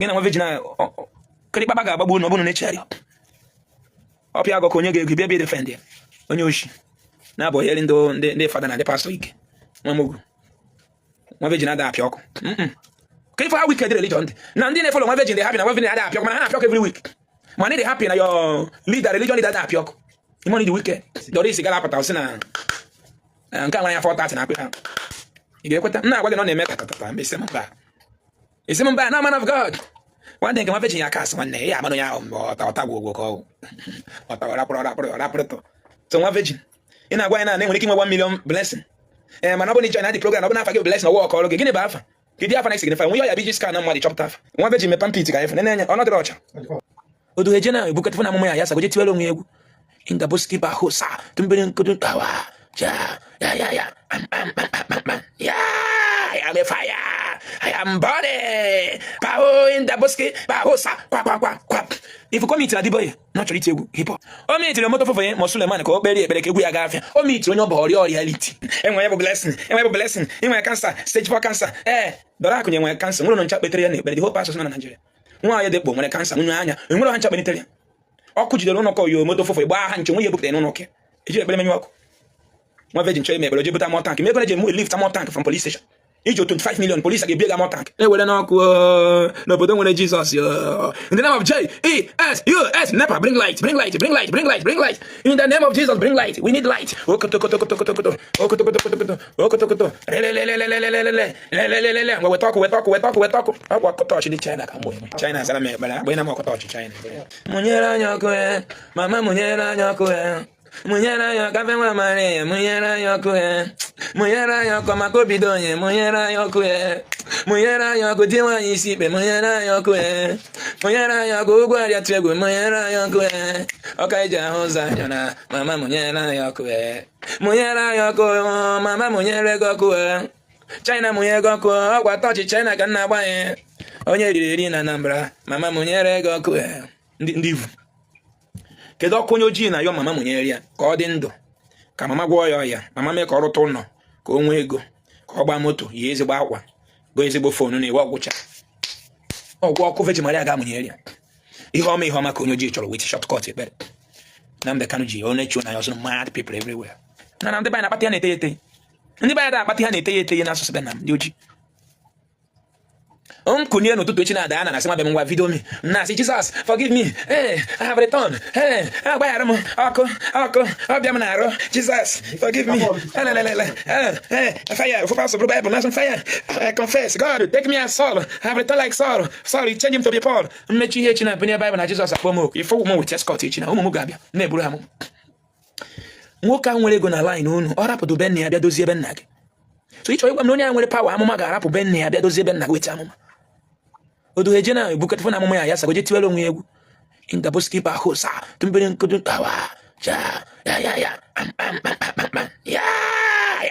gị na nwa virgin kịrịkpaba ga-agbagbu na ọ bụrụ na echegharị ọpịa agọ ka onye ga-ego bịa bịa defend ya onye oshi na-abụ yeri ndị fada na ndị pastọ ike nwa virgin ada apịa ọkụ ka ife ha wicked religion dị na ndị na-efolo nwa virgin dị happy na nwa virgin ada apịa ọkụ mana ha na-apịa ọkụ every week ma ndị dị happy na your leader religion leader ada apịa ọkụ imoni dị wicked Doris gara apụta sị na nke a nwa ya 430 na akpị ha ị ga-ekweta nna agwa gị na ọ na-eme tatatata mgbe isi mba na man of God nwanne nke nwa virgin ya kasị nwanne ya amanụ ya ọta gwogwo ka ọ rapụrụ so nwa virgin ị na-agwa ya na enwere ike inwe 1 million blessing mana ọ bụ na join na the program ọ bụ na afa gị blessing ọwụ ọkọrọ gị gịnị bụ afa gịdị afa na signify nwe ya biji scan na mmadụ chọpụta afa nwa virgin mepa mpit ka ife na-enye ọnọdụ ọcha odu eje na ebukọtịfụ na amụmụ ya sagoje tiwere onwe egwu indaboski bahosa tumbere nkudu kawa ya I'm a fire. I am body. Power in the bosque. Bahosa. Kwa. If you come into the boy, naturally hip hop. O meet the motor for Mosuleman, ko beri ebere we agafia. O meet onye body or reality. Enwe ya blessing. Enwe cancer, stage 4 cancer. Dora kunye enwe cancer. Nwere no ncha betere na ebere the whole pastor na Nigeria. Nwa ya dekpo nwere cancer nwa anya. Enwere ncha betere. Oku jidere no ko yo motor for gba ha nche nwe ye bupute no no ke. Eji ebere menyu oku. Nwa virgin choy me ebere je buta more tank. Me go je lift more tank from police station. Ijo 25 million police get bigger more tank. Were no obodo nwere Jesus yo. In the name of Jesus, never bring light. In the name of Jesus, bring light. We need light. We talk. China sala me bala. We na mo touch China. Munyera nyoko mama munyera nyoko. Munyera yo kafe wa mare munyera yo ku munyera yo ko makobido ye munyera yo ku munyera yo ko diwa isi be munyera yo ku munyera yo ko gwari atwego munyera yo ku okaija hoza yona mama munyera yo ku munyera yo ko mama munyera go ku China munyera go ku ogwa touch China ka na gba ye onye riri na Anambra mama munyera go ku ndivu kedu ọkụ onye ojii na yo mama mụnyere ya ka ọ dị ndụ ka mama gwọọ ya ọya mama mee ka ọ rụta ụlọ ka o nwee ego ka ọ gbaa moto ya ezigbo akwa go ezigbo fonu na iwe ọgwụcha ọgwụ ọkụ Virgin Maria ga-amụnyere ya ihe ọma ka onye ojii chọrọ with shortcut ekpere Nnamdi Kanu ji onye chuo na ya ọsọ mad people everywhere na ndị banya na-akpata ya na-ete ete ndị banya na-akpata ha na-ete ete na asụsụ na ndị ojii kunye n'ụtụtụ echi na-ada na asị nwa be m ngwa video me na asị Jesus forgive me I have returned agbaghara m ọkụ ọbịa m na-arụ Jesus forgive me fire for pastor Bible na fire I confess God take me as Saul I have returned like Saul sorry change him to be Paul mmechi ihe echi na penye Bible na Jesus akpọ m oku ife ụmụ with escort echi na ụmụ m ga-abịa na-eburu ha m nwoke a nwere ego na line unu ọ rapụrụ be nne ya bịa dozie ebe nna gị so ịchọ ịgwa m na onye a nwere power amụma ga-arapụ be nne ya bịa dozie ebe nna gị weta amụma odu eje na ebukọtịfụ na amụma ya sagoje tiwere onwe egwu indaboski bahosa tumbere nkudu kawa ya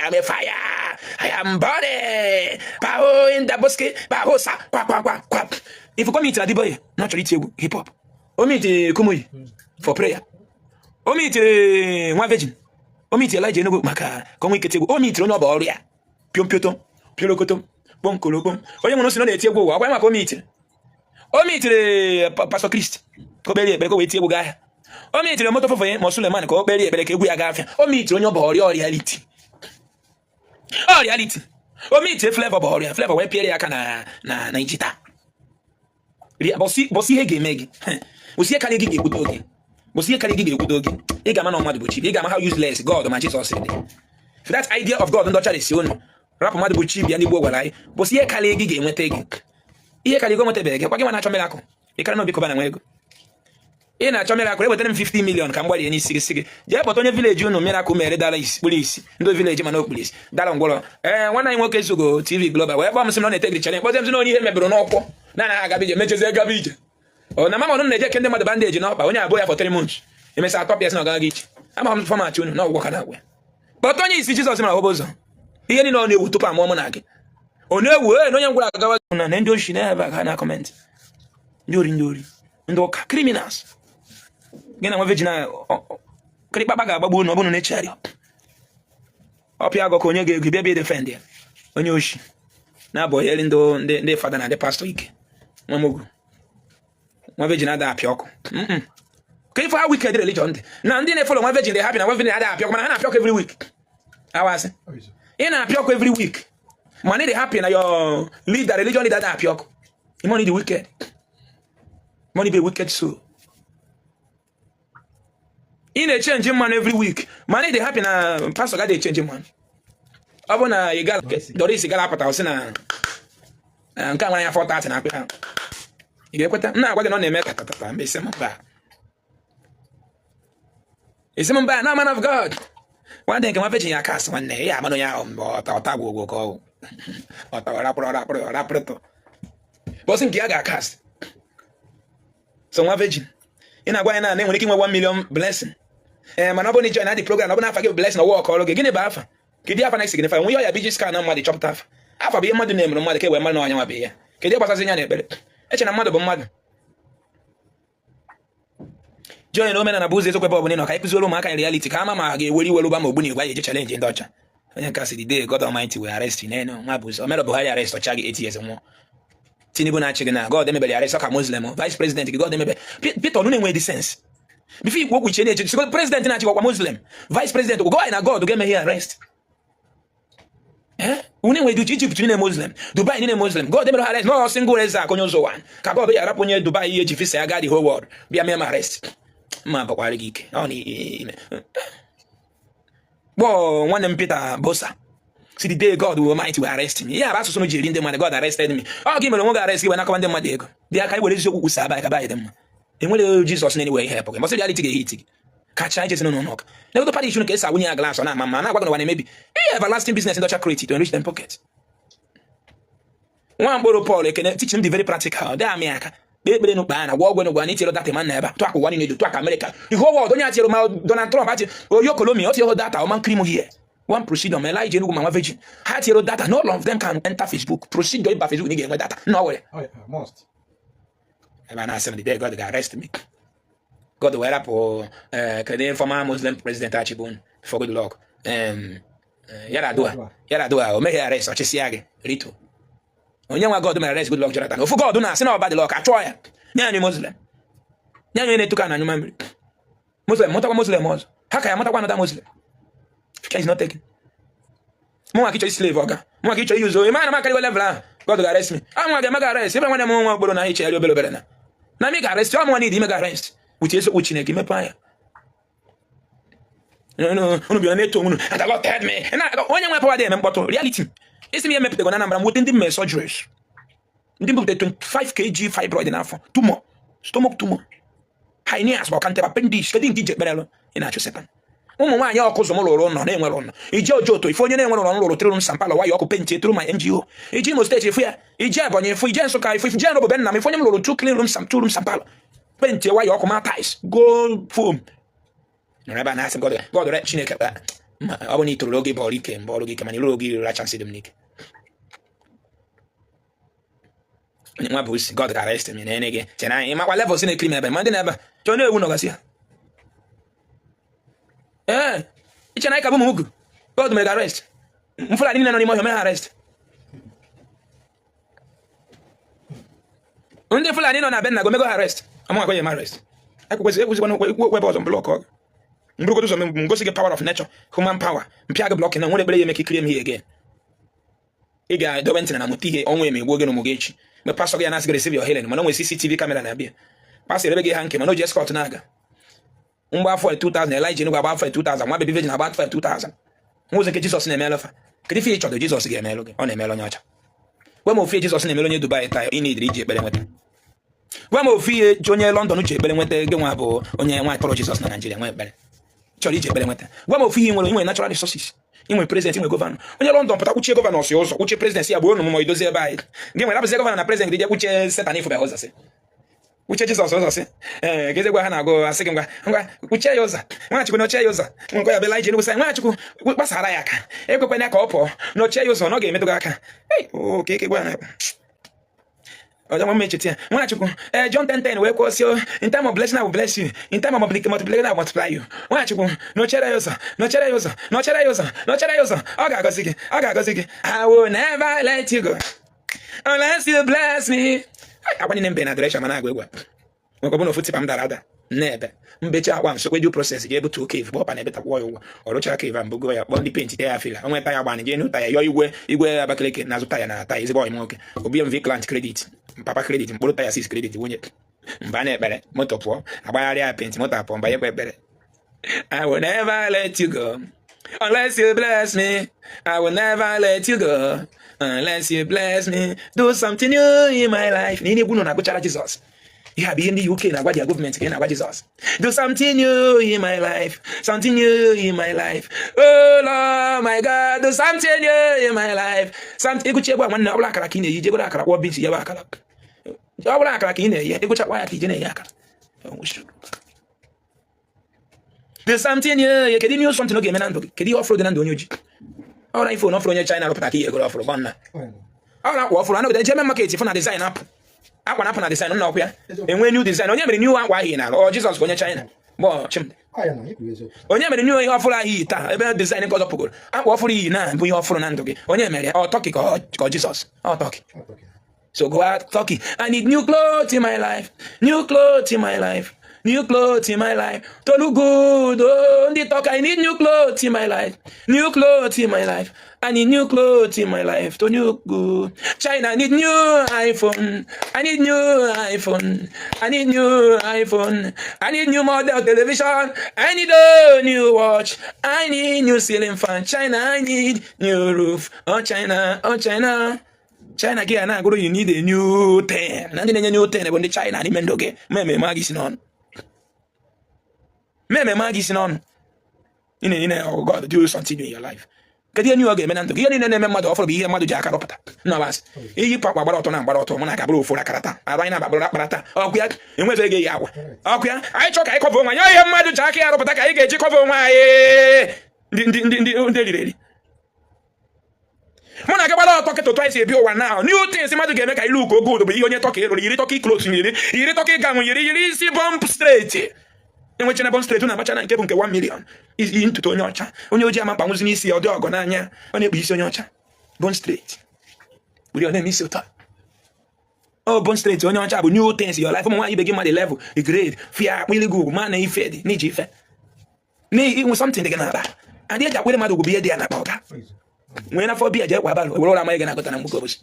I'm a fire. I am body. Power in the bosque. Bahosa. Kwa. If you come into the boy, naturally hip hop. O meet Kumuyi for prayer. O meet nwa virgin. O meet Elijah no maka konwe ikete. O meet onye ọba ọrịa. Piom piolokotom. Bonkolobom. Onye nwe no si no na-eti egwu agwa maka o meet. O meet Pastor Christ. Ko beri ebere ko we ti egwu ga. O meet moto fofo yen Mosuleman ko beri ebere ka egwu ya ga afia. O meet onye ọba ọrịa reality. Oh reality. O meet Flavor ọba ọrịa. Flavor we piere aka na Nigeria. Bosi he game egi. Bosi he kali egi ga-ekwudo oge. Bosi he kali egi ga-ekwudo oge. Ị ga-ama na mmadụ bụ chi. Ị ga-ama how useless God ma Jesus dị. For that idea of God ndo chara si onu. Rap mmadụ bụ chi bịa ndị Igbo gwara anyị. Bosi he kali egi ga-enweta egi. Ihe kali go nweta egi. Kwa gị na-achọ miracle. Ị kara na obi kọba na nwe ego. Ị na-achọ miracle ewetara m 50 million ka m gbara ya n'isi gị. Jee kpọta onye village unu miracle mere dala isi kpụrụ isi. Ndị village mana okpuru isi. Dala ngwọrọ. Nwanne anyị nwoke Zugo TV Global. Wee kpọọ m sị na ọ na-etegri channel. Kpọta m sị na onye ihe mebere n'ọkwọ. Na agabije mechezi agabije. Na mama unu na-eje ke ndị mmadụ bandage n'ọkpa onye abụọ ya for 3 months. Emesa atọ pies na ọgaghị iche. Ama m format unu na ọgwụgwọ ka na-agwa. Kpọta onye isi Jesus mara ọbụzọ. Ihe niile ọ na-ewu tupu amụọ m na gị. Ọ na-ewu na onye ngwara agawa na ndị oshi na-ebe aka na comment. Ndị ori. Ndị ụka criminals. Gị na nwa virgin kịrịkpakpa ga-agbagbu na ọ bụrụ na echegharị ọpịa agọ ka onye ga-ego bịa defend ya onye oshi na-abụ yeri ndị fada na ndị pastọ ike nwa mogu nwa virgin ada apịa ọkụ ka ife ha wicked religion dị na ndị na-efolo nwa virgin dị happy na nwa virgin ada apịa ọkụ mana ha na-apịa ọkụ every week awasị ị na-apịa ọkụ every week mana ị dị happy na your leader religion leader ada apịa ọkụ money dị wicked money be wicked soul ị na-echenji mmanụ every week mana ị dị happy na pastor ga-adị echenji mmanụ ọ bụ na Doris gara apụta sị na nke a nwere ya 430 na akpị ha ị ga-ekweta m na-agwa gị na ọ na-eme tatatata mgbe isi m mba na man of God nwanne nke nwa virgin ya kasị nwanne ya amanụ ya ọta gwogwo ka ọ ọta rapụrụ bọsị nke ya ga-akasị so nwa virgin ị na-agwa ya na enwere ike inwe 1 million blessing mana ọ bụ na ị join the program ọ bụ na afa gị blessing ọwụ ọkọrọ gị gịnị bụ afa kedu afa na-signify nwe ya biji scan na mmadụ chọpụta afa bụ ihe mmadụ na-emere mmadụ ka e wee mmadụ na ọnya nwa bụ ya kedu gbasazi ya na ekpere eche na mmadụ bụ mmadụ join omenala bụ ụzọ eziokwu ebe ọ bụla nọ ka anyị kụziere ụmụaka reality ka ama ma ga-ewere iwere ụba ma ogbu na igwe anyị eje challenge ndị ọcha onye nke asị the day God Almighty will arrest you nenu nwa bụ Omero Buhari arrest ọcha gị 8 years nwụọ Tinubu na-achị gị na God emebere arrest ọka Muslim vice president gị God emebe Peter unu na-enwe the sense before ikwu okwu iche na-eche president na-achị ọkwa Muslim vice president go anyị na God ga-eme ya arrest unu enwe dị Egypt niile Muslim Dubai niile Muslim God emere arrest no single reza onye ụzọ wan ka God ya arapụ onye Dubai ihe ji visa ya gaa the whole world bịa mee arrest ma bakwara gị ike gbọọ nwanne m Peter Bosa si the day God will mighty will arrest me ya bụ asụsụ m ji eri ndị mmadụ God arrested me ọ gị mere onwe ga-arrest gị nakọba ndị mmadụ ego dị aka iwere eziokwu kwusa aba ka dị mma enwere Jizọs na-enwe ihe hepụ gị mbọsị reality ga-ehit gị kacha ije sinụ n'ụlọ na ego parish ka esi awụnye ya glass ọ na-ama mma na-agwa gị na na-emebi ihe everlasting business in Dutch create to enrich them pocket nwa mkpụrụ Paul ekene teaching them the very practical dị amị aka ekpere n'ụkpa a na gwa ọgwụ n'ụgwa n'itiero data man na ebe tụ akụ nwanne na-edo tụ aka America the whole world onye atiero ma Donald Trump ati oyo kolomi o tiero data o man cream here one procedure ma Elijah Enugu ma nwa virgin ha tiero data no all of them can enter Facebook procedure ịba Facebook ni ga-enwe data no were must ebe na asị the day God ga-arrest me God will help Canadian former Muslim president Achibun for good luck Yaradua o meghe arrest ọchịsị ya gị Rito onye nwa God mere arrest good luck Jonathan ofu God na asị na ọba dị luck achọ ya nye anyị Muslim nye anyị na-etuka na anyụma mmiri Muslim mụtakwa Muslim ọzọ ha ka ya mụtakwa another Muslim is not taken mụ nwa ka ịchọ slave ọga mụ nwa ka ịchọ yuzo ime na makarịwa level ahụ God ga-arrest me nwa ga-eme ga-arrest ebe nwanne m nwa ogboro na iche eri obere obere na mi ga-arrest ọ nwa need ime ga-arrest uche esokwu Chineke mepe anya unu bịara na-eto unu and the Lord told me onye nwe power dị eme mkpọtụ reality isi m ihe mepụtago na Anambra nwete ndị mme surgeries ndị mbupụta 25 kg fibroid n'afọ tumor stomach tumor hernias bụ kante appendix kedu nke ije ekperelụ ị na-achụ setan ụmụ nwaanyị ọkụ zụm lụrụ ụlọ na-enwere ụlọ ije ojoto ife onye na-enwere ụlọ lụrụ tụrụ m sampala waya ọkụ penti etụrụ ma NGO ije Imo steeti ifu ya ije Ebonyi ifu ije Nsụka ifu ije Nrobo Benna m ife onye m lụrụ 2 clean room tụrụ m sampala penti waya ọkụ ma tais gold foam ebe a na-asị God re Chineke ọ bụ na itoro oge bọọrụ ike mgbe ọrụ gị ike mana ịlụrụ oge irura chansị dị m n'ike onye nwa bụ isi God ga-arrest me na ene gị chena anyị makwa level si na-ekiri m ebe ma ndị na-ebe chọọ na-ewu nọgasị ya iche na anyị ka bụ m ugwu God mere ga-arrest Fulani niile nọ n'ime ọhịa mee ha arrest ndị Fulani nọ na be nna go mego ha arrest amụ akwa ya ma arrest ekwesịghị ekwu ebe ọzọ blọk ọgụ mburugodo ụzọ m ngosi gị power of nature human power mpịa gị blọk na nwere ekpere ya eme ka ikiri m ihe again ị ga-edobe ntị na mụta ihe ọnwa eme egbuo gị na ụmụ gị echi mgbe pastọ gị ya na-asị gị receive your healing mana nwere CCTV kamera na-abịa pastọ erebe gị ha nke mana o ji escort na-aga mgbe afọ 2000 Elijah Enugu agba afọ 2000 nwa baby virgin agba afọ 2000 nwa ụzọ nke Jizọs na-emelụ fa kedu ife ị chọrọ Jizọs ga-emelụ gị ọ na-emelụ onye ọcha gwa m ofu ihe Jizọs na-emelụ onye Dubai taa ị na-ediri iji ekpere nweta gwa m ofu ihe onye London ji ekpere nweta gị nwa bụ onye nwa kpọrọ Jizọs na Naịjirịa nwe ekpere chọrọ iji ekpere nweta gwa m ofu ihe nwere natural resources inwe president inwe gọvanọ onye London pụta kwuchie gọvanọ si ụzọ kwuchie president ya bụ onu m idozi ebe anyị gị nwere abụzi gọvanọ na president dị kwuchie Satan ifu ụzọ sị kwuchie Jizọs ụzọ sị geze gwa ha na-agụ asị gị ngwa kwuchie ya ụzọ Nwachukwu na ochie ya ụzọ ngwa ya bela ije Enugu sị Nwachukwu gbasara ya aka ekwekwana ka ọ pụọ na ochie ya ụzọ na ọ ga-emetụ gị aka oke ike gwa ọjọ́ mọ́ méjì tí ẹ̀ wọ́n àchukwu John 10:10 wee kwuo si in time of blessing I will bless you in time of multiplication I will multiply you wọ́n àchukwu n'ochere ya ụzọ n'ochere ya ụzọ n'ochere ya ụzọ n'ochere ya ụzọ ọ ga-agọzi gị ọ ga-agọzi gị I will never let you go unless you bless me agbanye mbe na direction mana agwa egwu Nwekwa ofu tipa m dara ada n'ebe mbechi akwa nsokwe due process ga ebutu cave bụ ọpa na ebetakwa ya ụgwọ ọrụchara cave mbụgo ya kpọọ ndị penti te ya fila onwe taya gbana je n'ụta ya yọ igwe Abakaliki na-azụta ya na taya ezigbo ọyị nwoke OBMV client credit papa credit mkpụrụ taya 6 credit nwunye mba na ekpere moto pụọ agbagharịa ya penti moto apụọ mba ekpe ekpere I will never let you go unless you bless me. I will never let you go unless you bless me. Do something new in my life. Nini bunu na kuchara Jesus. You have been in the UK na gwa their government again na gwa Jesus. Do something new in my life. Something new in my life. Oh Lord my God, do something new in my life. Something ikuche gwa nwanna obula akara kine yije gwa akara kwa binti ya akara. Obula akara kine ye ikucha kwa ya kijene ya akara. There's something here. You can use something okay. Menando. Can you offer the nando onyoji? All right, phone offer on your China. Look at here. Go offer one. All right, offer. I know the German market. If you design up, I want to design. No, yeah. And when you design, only new one. Why here now? Oh, Jesus, go to China. Boy, chim. Only new offer here. About design because of Google. I offer here now. We offer nando. Only Mary. Oh, Turkey. Oh, Jesus. Oh, Turkey. So go out, Turkey. I need new clothes in my life. New clothes in my life. New clothes in my life to look good. Oh, the talk. I need new clothes in my life. New clothes in my life. I need new clothes in my life to look good. China need new iPhone. I need new iPhone. I need new iPhone. I need new model television. I need a new watch. I need new ceiling fan. China, I need new roof. Oh China, oh China. China kia na guru you need a new 10. Nandi na new 10 when the China ni mendoge. Meme magi sinon. Meme magi sinon. Oh God, do something in your life. Kadi new again menando. Kia ni nene mado offer bi mado jaka ropata. No bas. Iyi pakwa baroto na baroto mona ka bro fura karata. Abaina ba bro karata. Okuya enweze ge yawo. Okuya ai choka ai cover nwa. Yo mado jaka ya ropata ka ige ji cover nwa ndi Mona ke bala talk to twice be one now. New things madu ge make I look good but onye talk yiri talk close yiri talk gamu yiri si bump straight. Enwe chena bump straight na bacha na nke bụ nke 1 million. Is into onye ọcha. Onye oji ama panwuzi n'isi odi ogo n'anya. Ọ na-egbu isi onye ọcha. Bump straight. Buri ọ na-eme isi ụta. Oh, bump straight onye ọcha bụ new things in your life. Ụmụ nwaanyị begin the level, the grade, fear, really good, man na ife dị, n'iji ife. Ni something dị gị n'ala. And ya jakwere mmadụ bụ ihe dị ya na akpa ọga. When afọ bia je kwa balo we rola amaghị na agụta na mgbugo obosi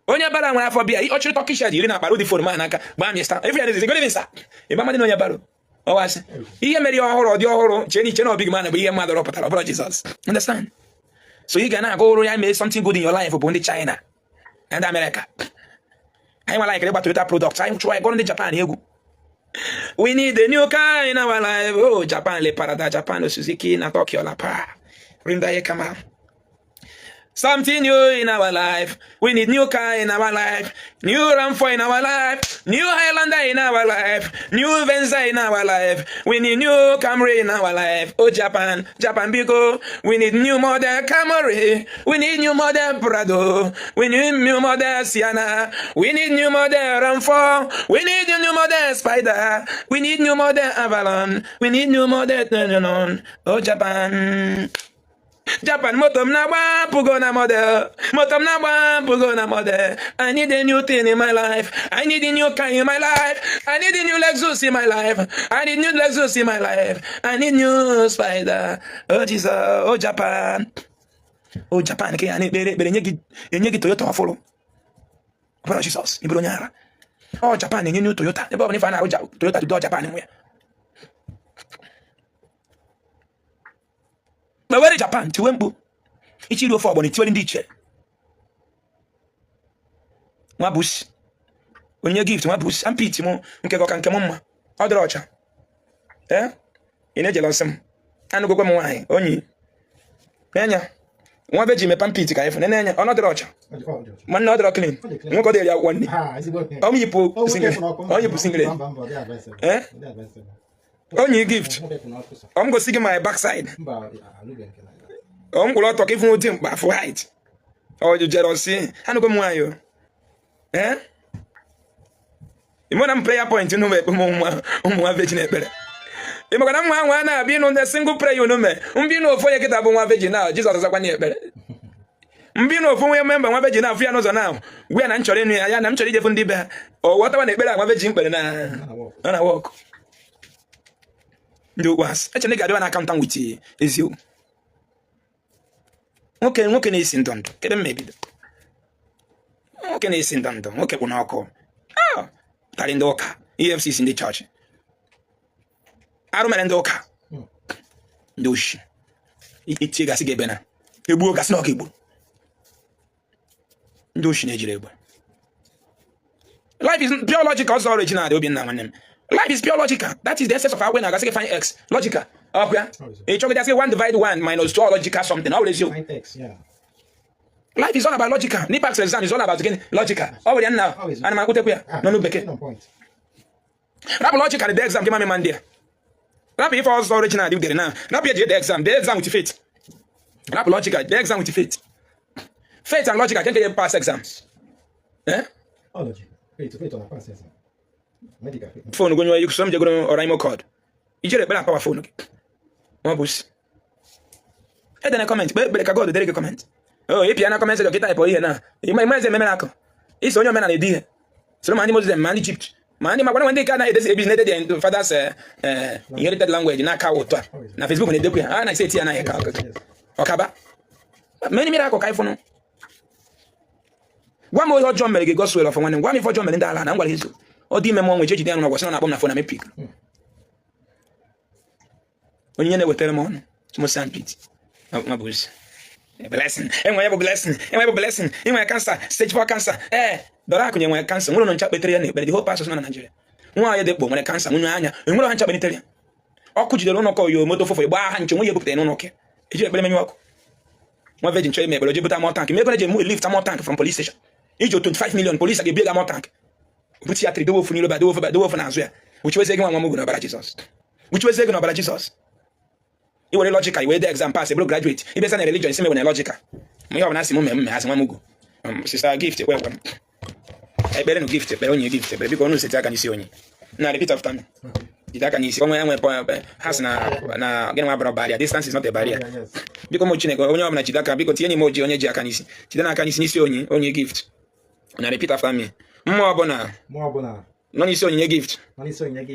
onye bala nwere afọ bia ọ chịrị Turkish yiri na akparo dị fon man aka gba mi sta every day go sir ebe amadị na onye balo ọ wasị ihe mere ọhụrụ dị ọhụrụ che na big man bụ ihe mmadụ rọpụtara ọbụrụ Jesus understand so you ga na go ya make something good in your life bụ ndị China and America anyị nwere like Toyota products anyị try go ndị Japan egwu we need a new car in our life oh Japan le parada Japan Suzuki na Tokyo la pa Rinda Kama. Something new in our life. We need new car in our life. New RAM4 in our life. New Highlander in our life. New Venza in our life. We need new Camry in our life. Oh Japan, Japan Bigo. We need new model Camry. We need new model Prado. We need new model Sienna. We need new model RAM4. We need new model Spider. We need new model Avalon. We need new model Tenon. Oh Japan. Japan motom na ba pugo na model. Motom na ba pugo na model. I need a new thing in my life. I need a new car in my life. I need a new Lexus in my life. I need new Lexus in my life. I need new Spider. Oh Jesus, oh Japan. Oh Japan ke ani bere nyegi Toyota afolo. Bro Jesus, ibro nyara. Oh Japan nye new Toyota. Ebe obani fa na Toyota do Japan nwe. Ma were Japan ti wembu ichiri ofu ogboni ti were ndi iche nwa bus onye gift nwa bus ampiti mu nke go ka nke mma ọ dịrị ọcha ine jelosem anu gogwe mu nwanyị onyi enya nwa beji me pampiti ka ifu nenya ọ dịrị ọcha man ọ dịrị clean nwa ko dị ya wonni o yipu single onye gift I'm go see my backside I'm go talk even with mkpa for height or you jealousy anu go mu ayo imona prayer point no me mu virgin ekpere imogana mu anwa na abi no the single prayer no me mbi no ofo ye kita bo mu virgin now Jesus asakwa ni ekpere mbi na ofu nwe memba nwa veji na-afụ ya n'ụzọ na gwa ya na nchọrọ ịnụ ya na m chọrọ ijefu ndị be ha ọ ghọtawa na ekpere a nwa veji mkpere na wọkụ ndị okwas echene ga-adịwa na akaụnta nwiti eziokwu nwoke na-esi ndụ kedu mma ebido nwoke na-esi ndụ nwoke kwụ n'ọkụ tarị ndị ụka EFCC ndị chọọchị arụ mere ndị ụka ndị oshi itie gasị ga-ebe na egbuo gasị na ọ ga-egbu ndị oshi na-ejiri egbe life is pure logical ọzọ original dị Obinna nwanne m life is pure logical that is the essence of our way na gasị find x logical ọkwa ị chọgide asị 1 divide 1 minus 2 logical something ọ were eziokwu life is all about logical NIPAX exam is all about again logical ọ were ya nna ana m akwụtekwu ya n'ọnụ bekee rapụ logical the exam gị mami ma ndị a rapụ ife ọzọ original dị udere na rapụ eji the exam with faith rapụ logical the exam with faith and logical can get pass exams phone gonyo you some jegoro oraimo code ijere ekpere power phone gị ma bụ si ede na comment kpe ka God dere gị comment ịpịa na comment gị type ihe na ịma eze meme akọ iso onye omena na-edi ihe soro ma ndị Moses ma ndị Egypt ma ndị makwana ndị ka na edesi ebi na their father's inherited language na aka ụtọ na Facebook na edekwu ya na say ya na ya ka ọkaba many miracle ka ifono gwa m ihe ọjọọ mere gị gospel of nwanne m gwa m ife ọjọọ mere ndị ala na ngwara ezo ọ dị ime m ọnwe jejide ya n'ụwa gwasị na akpọ m na fon na mepik onye na-ewetara m ọnụ mosampit ma bụ ozi blessing enwe bụ blessing enwe cancer stage 4 cancer dọrọ akụ nye nwere cancer nwere ncha kpetere ya na ekpere the whole pastors na Nigeria nwa ya dekpo nwere cancer nwunye anya enwere ha ncha kpetere ya ọkụ jidere ụlọ kọ yo moto fofo gbaa ha nche nwe ya ebupụtara n'ụlọ ke iji ekpere menye ọkụ nwa virgin chọrọ ime ekpere oje buta more tank me ekpere je mu lift more tank from police station iji 25 million police ga ebiega more tank buti ya 3 dowo funi loba dowo funa azụ ya uchiweze gị nwa mugu na ọbara Jesus uchiweze gị na ọbara Jesus i were logical i were the exam pass ebro graduate i besa na religion isi me na logical mo ya ọbana si mo me asị nwa mugu sister gift welcome ekpere no gift ekpere onye gift ekpere biko no seti aka n'isi onye na repeat after me jide aka n'isi onwe has na gịnị nwa barrier distance is not a barrier biko mo Chineke onye ọbụla jide aka biko tinye nye moji onye ji aka n'isi jide na aka n'isi onye gift na repeat after me mmụọ ọbụla nọ n'isi onye gift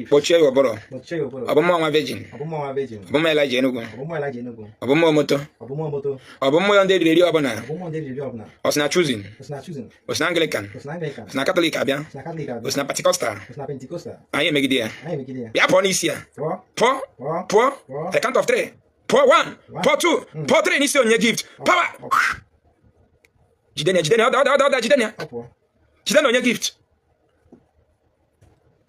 kpochie ya ọbụrụ ọbụmụ nwa virgin ọbụmụ Elijah Enugu ọbụmụ moto ọbụmụ ya ndị eriri ọbụla osina choosing osina Anglican osina Catholic abịa osina Pentecostal anyị emegide ya bịa pụọ n'isi ya pụọ the count of 3 pụọ 1 pụọ 2 pụọ 3 n'isi onye gift power jidenya jidenya onye gift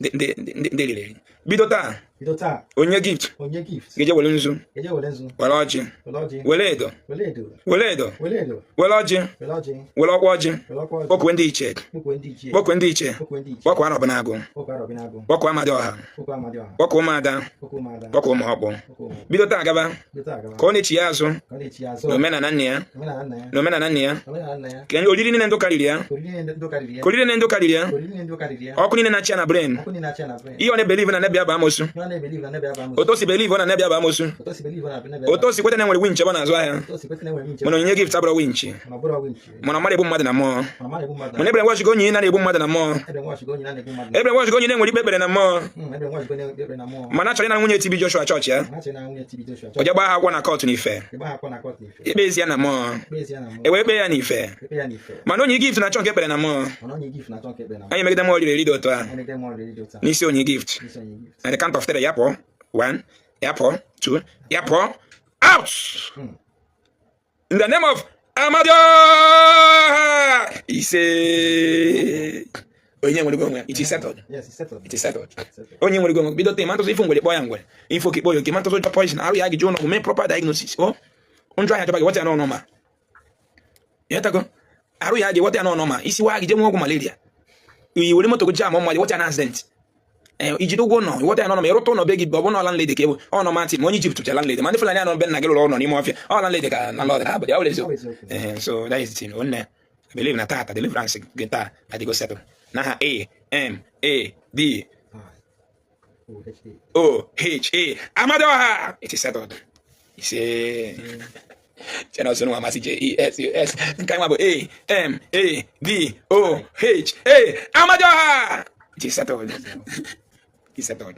ndị lere bido taa onye gift geje wele nzu wele ọjị wele edo wele ọjị wele ọkwa ọjị kpọkwe ndị iche kpọkwa arọbụ na-agụ kpọkwa Amadioha kpọkwa ụmụada kpọkwa ụmụọkpụ bido taa gaba ka ọ na-echi ya azụ na omenala nne ya ka oriri niile ndụ karịrị ya ọkụ niile na-achị ya na brain ihe ọ na-ebelive na nebịa bụ amosu oto si believe na nebịa bụ amosu oto si kwete na nwere winch ebe na-azụ ahịa mana onyinye gift abụrụ winch mana mmadụ ebu mmadụ na mmụọ mana ebere nwachigo onye na-egbu mmadụ na mmụọ ebere nwachigo onye na-enwere ikpe ekpere na mmụọ mana achọrọ ịna nwunye TB Joshua chọọchị ya o je gbaa ha akwụkwọ na kọtụ n'ife ikpe ezi ya na mmụọ ewee kpee ya n'ife mana onye gift na-achọ nke ekpere na mmụọ anyị megide mmụọ riri eri dị otu a n'isi onye gift at the count of 3 ya pụọ 1 ya pụọ 2 ya pụọ out in the name of Amadioha ise onye nwere onwe it is settled onye nwere onwe bido te mantos ifu ngwere kpọ ya ngwere info ki kpọ yo ki mantos poison arụ ya gị ọnụ mee proper diagnosis njọ ya jọba gị wọta ya n'ọnụ ma ya tago arụ ya gị wọta ya n'ọnụ ma isi wa gị je nwe ọgwụ malaria i were moto gị jam ọmụ wọta ya na accident ijide ụgwọ nọ wọta ya n'ọnụ ma ịrụta ụlọ be gị ọ bụ na landlady ka ewu ọnọ mati ma onye Egypt cha landlady ma ndị Fulani anọ be nna gị lụrụ ụlọ n'ime ọfịa ọ landlady ka na lọd ha bụ ya were so that is the thing one I believe na tata deliverance gị taa na dị go settle na ha AMADOHA it is settled. Channel so no amasị JESUS. Nke nwa bụ AMADOH. Amajoha! It is settled. It's settled.